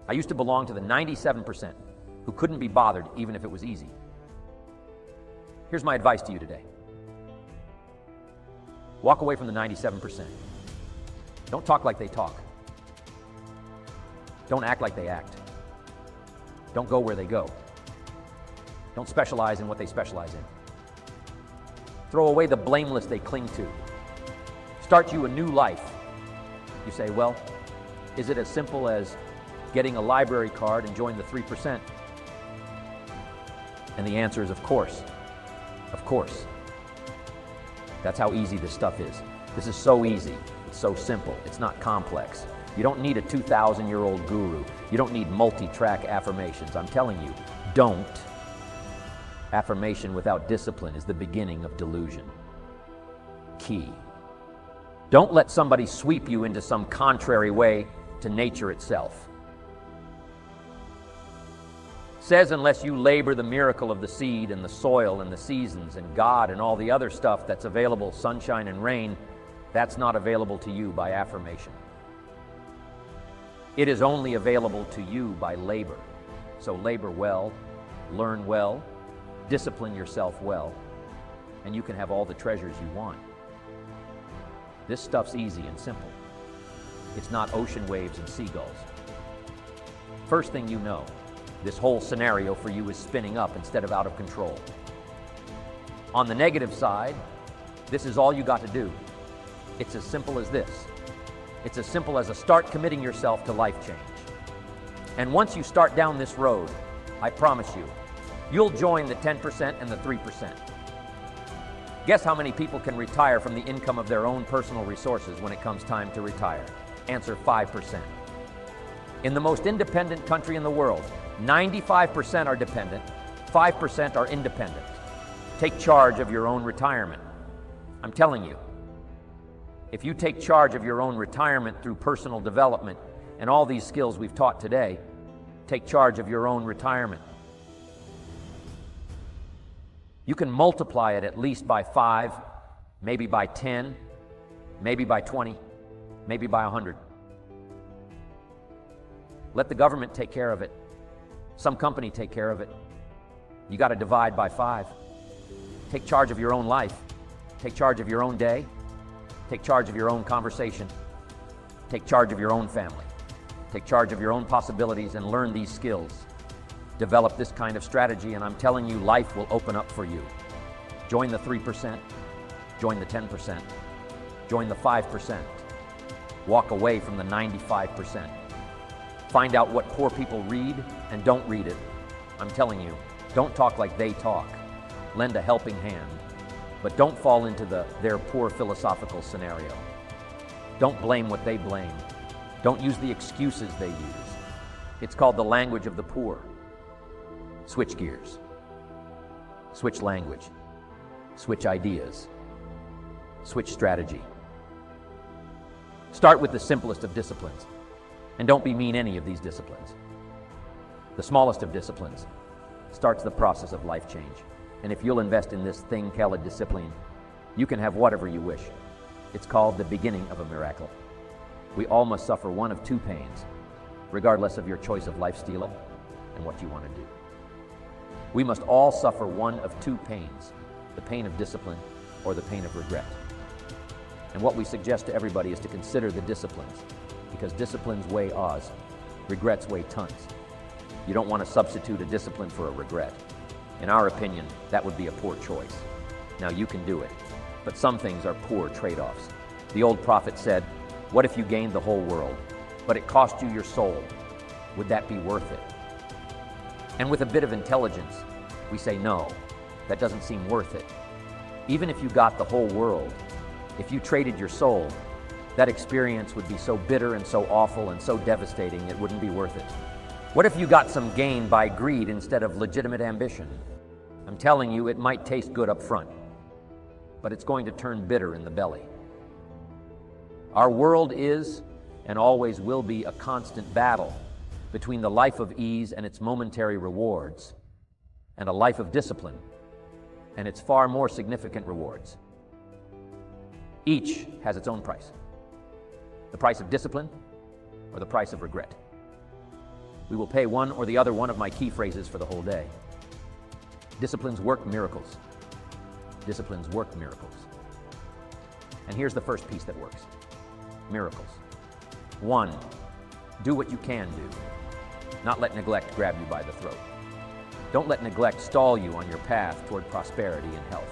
I used to belong to the 97% who couldn't be bothered even if it was easy. Here's my advice to you today. Walk away from the 97%. Don't talk like they talk. Don't act like they act. Don't go where they go. Don't specialize in what they specialize in. Throw away the blameless they cling to. Start you a new life. You say, well, is it as simple as getting a library card and join the 3%? And the answer is, of course. Of course. That's how easy this stuff is. This is so easy. It's so simple. It's not complex. You don't need a 2,000-year-old guru. You don't need multi-track affirmations. I'm telling you, don't. Affirmation without discipline is the beginning of delusion. Key. Don't let somebody sweep you into some contrary way to nature itself. Says unless you labor the miracle of the seed and the soil and the seasons and God and all the other stuff that's available, sunshine and rain, that's not available to you by affirmation. It is only available to you by labor. So labor well, learn well, discipline yourself well, and you can have all the treasures you want. This stuff's easy and simple. It's not ocean waves and seagulls. First thing you know, this whole scenario for you is spinning up instead of out of control. On the negative side, this is all you got to do. It's as simple as this. It's as simple as start committing yourself to life change. And once you start down this road, I promise you, you'll join the 10% and the 3%. Guess how many people can retire from the income of their own personal resources when it comes time to retire? Answer 5%. In the most independent country in the world, 95% are dependent, 5% are independent. Take charge of your own retirement. I'm telling you, if you take charge of your own retirement through personal development and all these skills we've taught today, take charge of your own retirement. You can multiply it at least by 5, maybe by 10, maybe by 20, maybe by 100. Let the government take care of it. Some company take care of it. You got to divide by 5. Take charge of your own life. Take charge of your own day. Take charge of your own conversation. Take charge of your own family. Take charge of your own possibilities and learn these skills. Develop this kind of strategy, and I'm telling you, life will open up for you. Join the 3%. Join the 10%. Join the 5%. Walk away from the 95%. Find out what poor people read and don't read it. I'm telling you, don't talk like they talk. Lend a helping hand. But don't fall into their poor philosophical scenario. Don't blame what they blame. Don't use the excuses they use. It's called the language of the poor. Switch gears. Switch language. Switch ideas. Switch strategy. Start with the simplest of disciplines, and don't bemean any of these disciplines. The smallest of disciplines starts the process of life change. And if you'll invest in this thing called discipline, you can have whatever you wish. It's called the beginning of a miracle. We all must suffer one of two pains, regardless of your choice of lifestyle and what you want to do. We must all suffer one of two pains, the pain of discipline or the pain of regret. And what we suggest to everybody is to consider the disciplines, because disciplines weigh Oz, regrets weigh tons. You don't want to substitute a discipline for a regret. In our opinion, that would be a poor choice. Now you can do it, but some things are poor trade-offs. The old prophet said, what if you gained the whole world, but it cost you your soul? Would that be worth it? And with a bit of intelligence, we say no, that doesn't seem worth it. Even if you got the whole world, if you traded your soul, that experience would be so bitter and so awful and so devastating it wouldn't be worth it. What if you got some gain by greed instead of legitimate ambition? I'm telling you, it might taste good up front, but it's going to turn bitter in the belly. Our world is and always will be a constant battle between the life of ease and its momentary rewards and a life of discipline and its far more significant rewards. Each has its own price. The price of discipline or the price of regret. we will pay one or the other one of my key phrases for the whole day. Disciplines work miracles. Disciplines work miracles. And here's the first piece that works. Miracles. 1, do what you can do. Not let neglect grab you by the throat. Don't let neglect stall you on your path toward prosperity and health.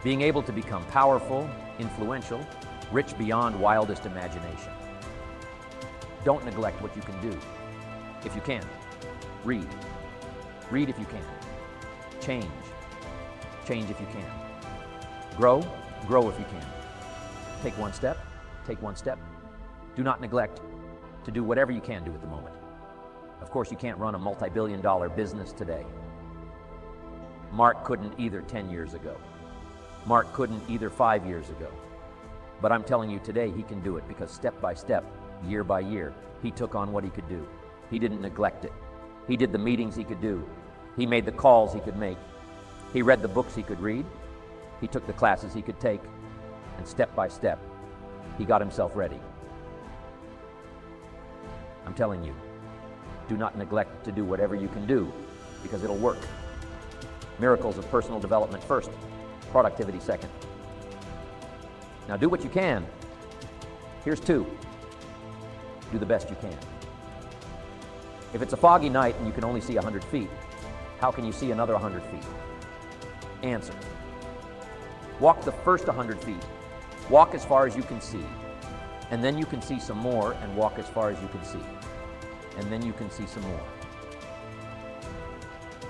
Being able to become powerful, influential, rich beyond wildest imagination. Don't neglect what you can do. If you can, read. Read if you can. Change. Change if you can. Grow. Grow if you can. Take one step. Take one step. Do not neglect to do whatever you can do at the moment. Of course, you can't run a multi-billion-dollar business today. Mark couldn't either 10 years ago. Mark couldn't either 5 years ago. But I'm telling you today, he can do it because step by step, year by year, he took on what he could do. He didn't neglect it. He did the meetings he could do. He made the calls he could make. He read the books he could read. He took the classes he could take. And step by step, he got himself ready. I'm telling you, do not neglect to do whatever you can do because it'll work. Miracles of personal development first, productivity second. Now do what you can. Here's 2. Do the best you can. If it's a foggy night and you can only see 100 feet, how can you see another 100 feet? Answer. Walk the first 100 feet. Walk as far as you can see. And then you can see some more and walk as far as you can see. And then you can see some more.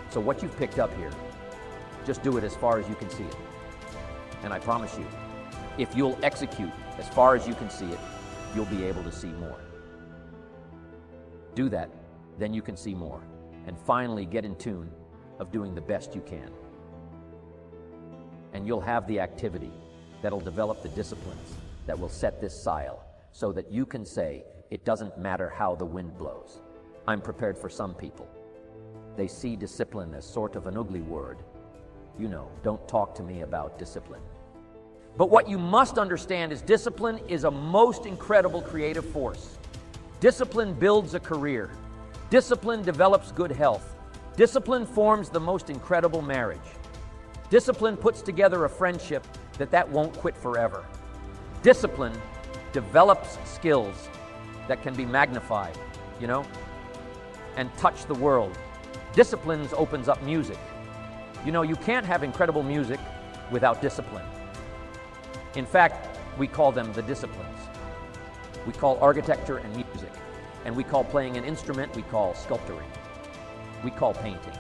So what you've picked up here, just do it as far as you can see it. And I promise you, if you'll execute as far as you can see it, you'll be able to see more. Do that, then you can see more. And finally get in tune of doing the best you can. And you'll have the activity that'll develop the disciplines that will set this sail so that you can say, it doesn't matter how the wind blows. I'm prepared for some people. They see discipline as sort of an ugly word. You know, don't talk to me about discipline. But what you must understand is discipline is a most incredible creative force. Discipline builds a career. Discipline develops good health. Discipline forms the most incredible marriage. Discipline puts together a friendship that won't quit forever. Discipline develops skills that can be magnified, and touch the world. Discipline opens up music. You can't have incredible music without discipline. In fact, we call them the disciplines. We call architecture and music. And we call playing an instrument, we call sculpturing. We call painting.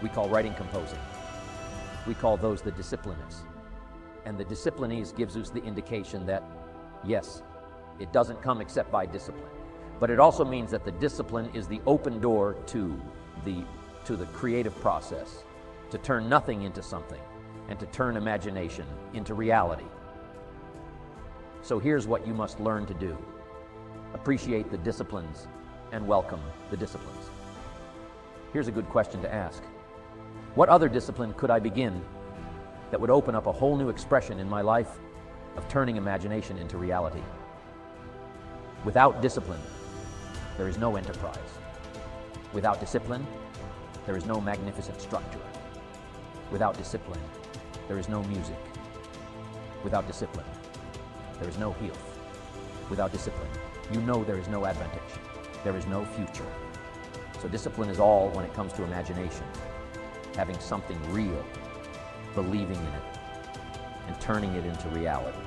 We call writing, composing. We call those the disciplines. And the disciplines gives us the indication that, yes, it doesn't come except by discipline. But it also means that the discipline is the open door to the creative process, to turn nothing into something, and to turn imagination into reality. So here's what you must learn to do. Appreciate the disciplines and welcome the disciplines. Here's a good question to ask. What other discipline could I begin that would open up a whole new expression in my life of turning imagination into reality? Without discipline, there is no enterprise. Without discipline, there is no magnificent structure. Without discipline, there is no music. Without discipline, there is no health. Without discipline, there is no advantage. There is no future. So discipline is all when it comes to imagination. Having something real, believing in it, and turning it into reality.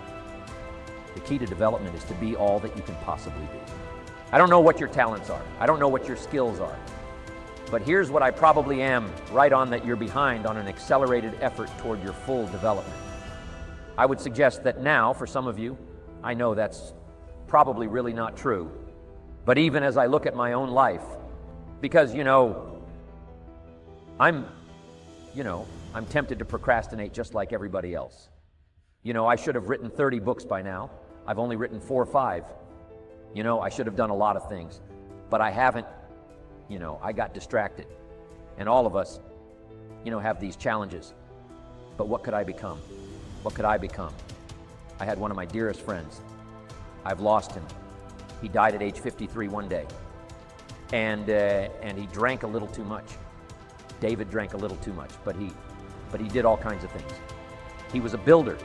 The key to development is to be all that you can possibly be. I don't know what your talents are. I don't know what your skills are. But here's what I probably am right on that you're behind on an accelerated effort toward your full development. I would suggest that now, for some of you, I know that's probably really not true. But even as I look at my own life, because, I'm tempted to procrastinate just like everybody else. I should have written 30 books by now. I've only written 4 or 5. I should have done a lot of things, but I haven't. I got distracted. And all of us, have these challenges. But what could I become? What could I become? I had one of my dearest friends. I've lost him. He died at age 53 one day. and he drank a little too much. David drank a little too much, but he did all kinds of things. He was a builder,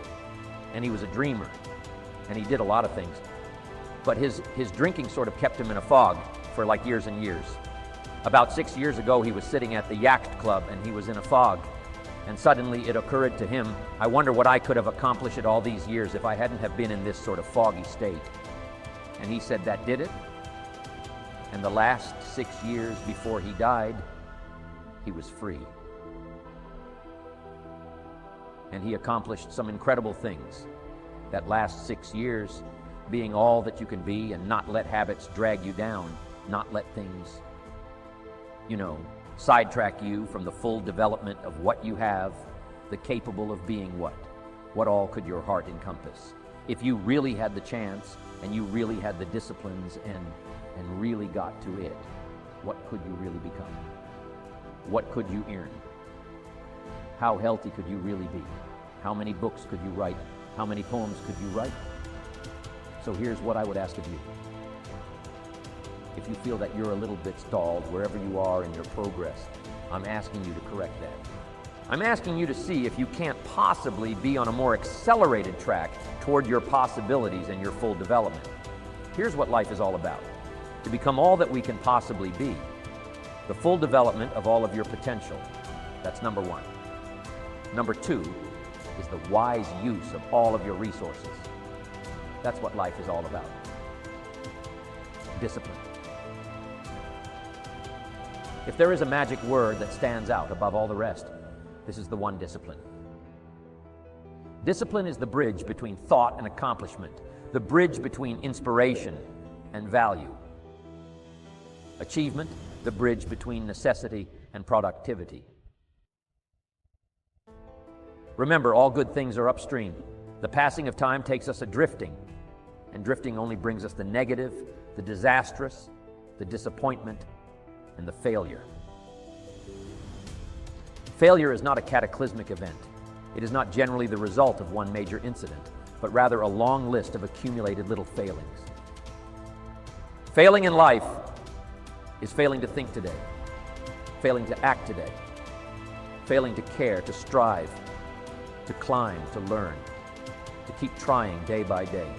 and he was a dreamer, and he did a lot of things. But his drinking sort of kept him in a fog for like years and years. About 6 years ago, he was sitting at the Yacht Club, and he was in a fog. And suddenly it occurred to him, I wonder what I could have accomplished in all these years if I hadn't have been in this sort of foggy state. And he said that did it. And the last 6 years before he died, he was free. And he accomplished some incredible things. That last 6 years being all that you can be and not let habits drag you down, not let things, sidetrack you from the full development of what you have, the capable of being what? What all could your heart encompass? If you really had the chance and you really had the disciplines and really got to it, what could you really become? What could you earn? How healthy could you really be? How many books could you write? How many poems could you write? So here's what I would ask of you. If you feel that you're a little bit stalled wherever you are in your progress, I'm asking you to correct that. I'm asking you to see if you can't possibly be on a more accelerated track toward your possibilities and your full development. Here's what life is all about. To become all that we can possibly be. The full development of all of your potential. That's number one. Number two is the wise use of all of your resources. That's what life is all about. Discipline. If there is a magic word that stands out above all the rest, this is the one: discipline. Discipline is the bridge between thought and accomplishment, the bridge between inspiration and value. Achievement, the bridge between necessity and productivity. Remember, all good things are upstream. The passing of time takes us adrifting, and drifting only brings us the negative, the disastrous, the disappointment, and the failure. Failure is not a cataclysmic event. It is not generally the result of one major incident, but rather a long list of accumulated little failings. Failing in life is failing to think today, failing to act today, failing to care, to strive, to climb, to learn, to keep trying day by day.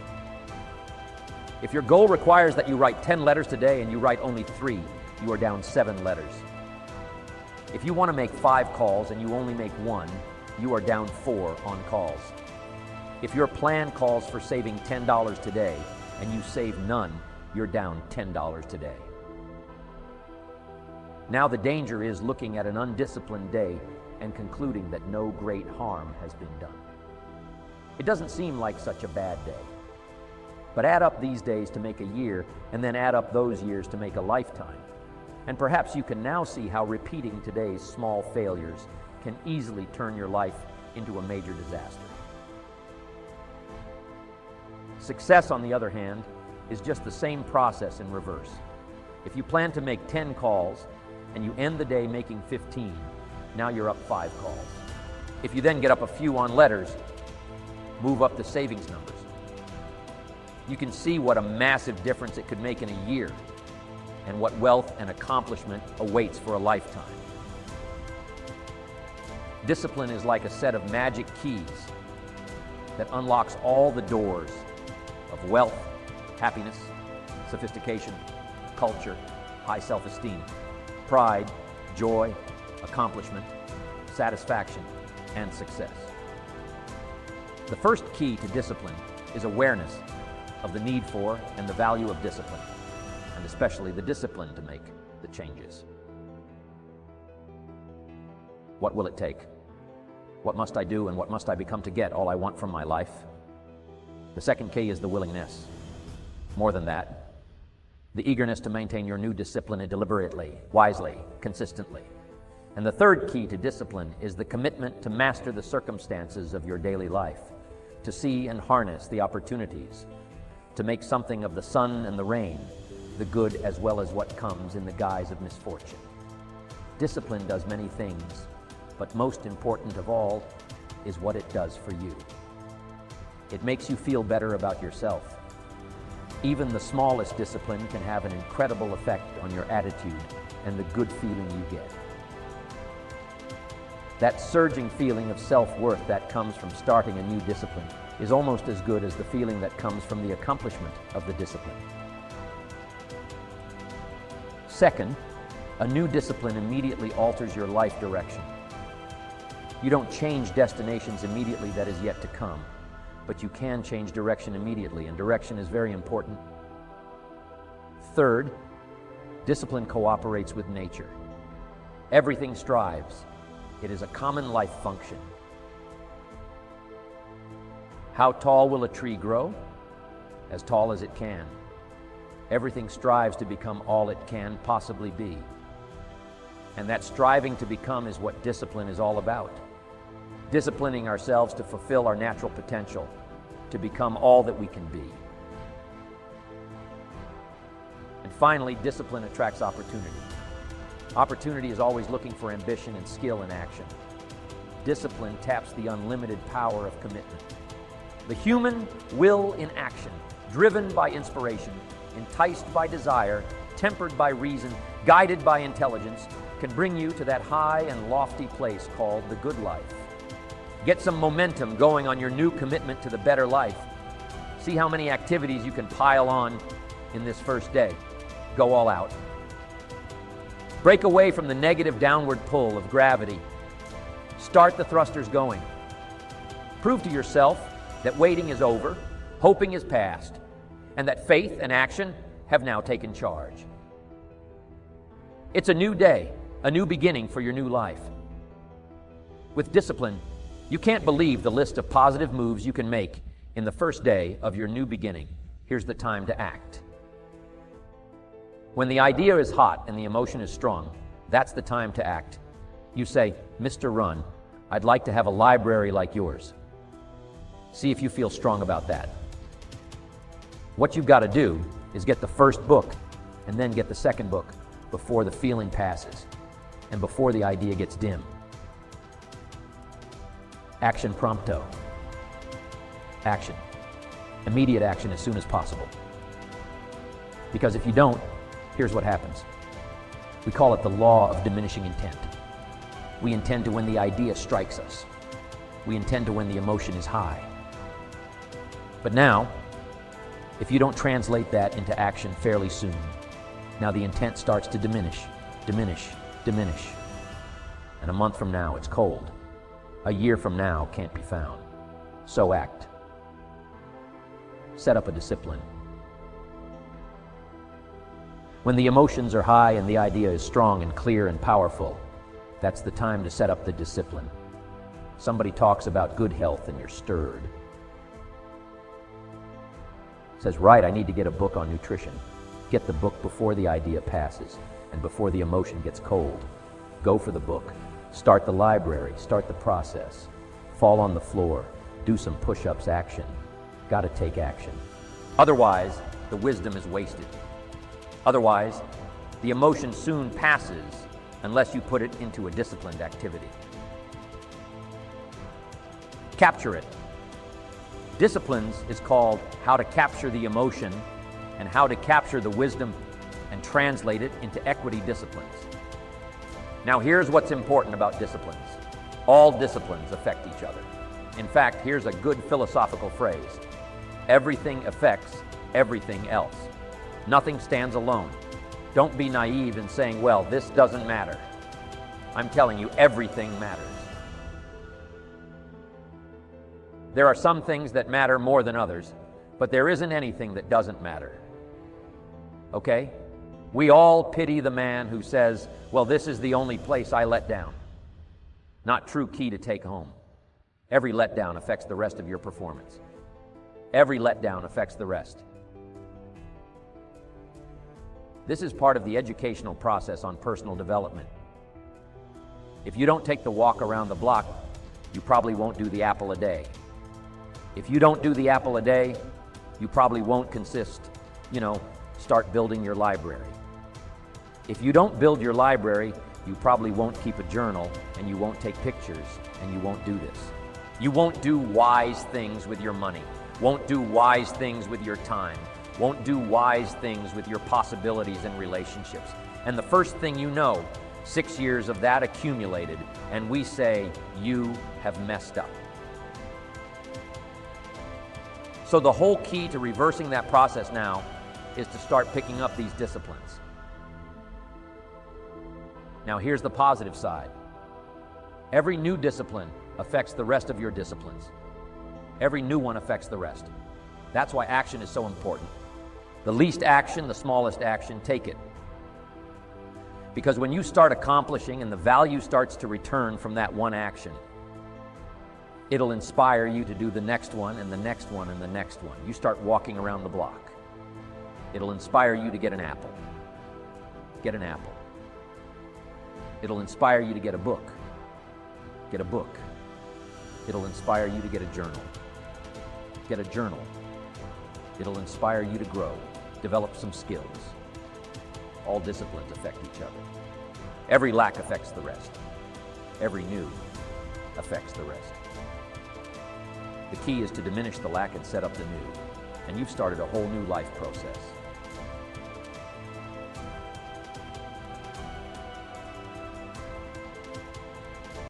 If your goal requires that you write 10 letters today and you write only 3, you are down 7 letters. If you want to make 5 calls and you only make 1, you are down 4 on calls. If your plan calls for saving $10 today and you save none, you're down $10 today. Now the danger is looking at an undisciplined day and concluding that no great harm has been done. It doesn't seem like such a bad day. But add up these days to make a year, and then add up those years to make a lifetime. And perhaps you can now see how repeating today's small failures can easily turn your life into a major disaster. Success, on the other hand, is just the same process in reverse. If you plan to make 10 calls and you end the day making 15, now you're up 5 calls. If you then get up a few on letters, move up the savings numbers. You can see what a massive difference it could make in a year, and what wealth and accomplishment awaits for a lifetime. Discipline is like a set of magic keys that unlocks all the doors of wealth, happiness, sophistication, culture, high self-esteem, pride, joy, accomplishment, satisfaction, and success. The first key to discipline is awareness of the need for and the value of discipline, and especially the discipline to make the changes. What will it take? What must I do and what must I become to get all I want from my life? The second key is the willingness. More than that, the eagerness to maintain your new discipline deliberately, wisely, consistently. And the third key to discipline is the commitment to master the circumstances of your daily life, to see and harness the opportunities, to make something of the sun and the rain, the good as well as what comes in the guise of misfortune. Discipline does many things, but most important of all is what it does for you. It makes you feel better about yourself. Even the smallest discipline can have an incredible effect on your attitude and the good feeling you get. That surging feeling of self-worth that comes from starting a new discipline is almost as good as the feeling that comes from the accomplishment of the discipline. Second, a new discipline immediately alters your life direction. You don't change destinations immediately that is yet to come, but you can change direction immediately, and direction is very important. Third, discipline cooperates with nature. Everything strives. It is a common life function. How tall will a tree grow? As tall as it can. Everything strives to become all it can possibly be. And that striving to become is what discipline is all about. Disciplining ourselves to fulfill our natural potential, to become all that we can be. And finally, discipline attracts opportunity. Opportunity is always looking for ambition and skill in action. Discipline taps the unlimited power of commitment. The human will in action, driven by inspiration, enticed by desire, tempered by reason, guided by intelligence, can bring you to that high and lofty place called the good life. Get some momentum going on your new commitment to the better life. See how many activities you can pile on in this first day. Go all out. Break away from the negative downward pull of gravity. Start the thrusters going. Prove to yourself that waiting is over, hoping is past, and that faith and action have now taken charge. It's a new day, a new beginning for your new life. With discipline, you can't believe the list of positive moves you can make in the first day of your new beginning. Here's the time to act. When the idea is hot and the emotion is strong, that's the time to act. You say, "Mr. Run, I'd like to have a library like yours." See if you feel strong about that. What you've got to do is get the first book and then get the second book before the feeling passes and before the idea gets dim. Action prompto. Action. Immediate action as soon as possible. Because if you don't, here's what happens. We call it the law of diminishing intent. We intend to when the idea strikes us. We intend to when the emotion is high. But now, if you don't translate that into action fairly soon, now the intent starts to diminish, diminish, diminish. And a month from now, it's cold. A year from now, can't be found. So act. Set up a discipline. When the emotions are high and the idea is strong and clear and powerful, that's the time to set up the discipline. Somebody talks about good health and you're stirred. Says, right, I need to get a book on nutrition. Get the book before the idea passes and before the emotion gets cold. Go for the book. Start the library. Start the process. Fall on the floor. Do some push-ups, action. Got to take action. Otherwise, the wisdom is wasted. Otherwise, the emotion soon passes unless you put it into a disciplined activity. Capture it. Disciplines is called how to capture the emotion and how to capture the wisdom and translate it into equity disciplines. Now here's what's important about disciplines. All disciplines affect each other. In fact, here's a good philosophical phrase. Everything affects everything else. Nothing stands alone. Don't be naive in saying, well, this doesn't matter. I'm telling you, everything matters. There are some things that matter more than others, but there isn't anything that doesn't matter. Okay? We all pity the man who says, well, this is the only place I let down. Not true key to take home. Every letdown affects the rest of your performance. Every letdown affects the rest. This is part of the educational process on personal development. If you don't take the walk around the block, you probably won't do the apple a day. If you don't do the apple a day, you probably won't start building your library. If you don't build your library, you probably won't keep a journal, and you won't take pictures, and you won't do this. You won't do wise things with your money, won't do wise things with your time, won't do wise things with your possibilities and relationships. And the first thing you know, 6 years of that accumulated, and we say, you have messed up. So the whole key to reversing that process now is to start picking up these disciplines. Now here's the positive side. Every new discipline affects the rest of your disciplines. Every new one affects the rest. That's why action is so important. The least action, the smallest action, take it. Because when you start accomplishing and the value starts to return from that one action, it'll inspire you to do the next one and the next one and the next one. You start walking around the block. It'll inspire you to get an apple. Get an apple. It'll inspire you to get a book. Get a book. It'll inspire you to get a journal. Get a journal. It'll inspire you to grow, develop some skills. All disciplines affect each other. Every lack affects the rest. Every new affects the rest. The key is to diminish the lack and set up the new. And you've started a whole new life process.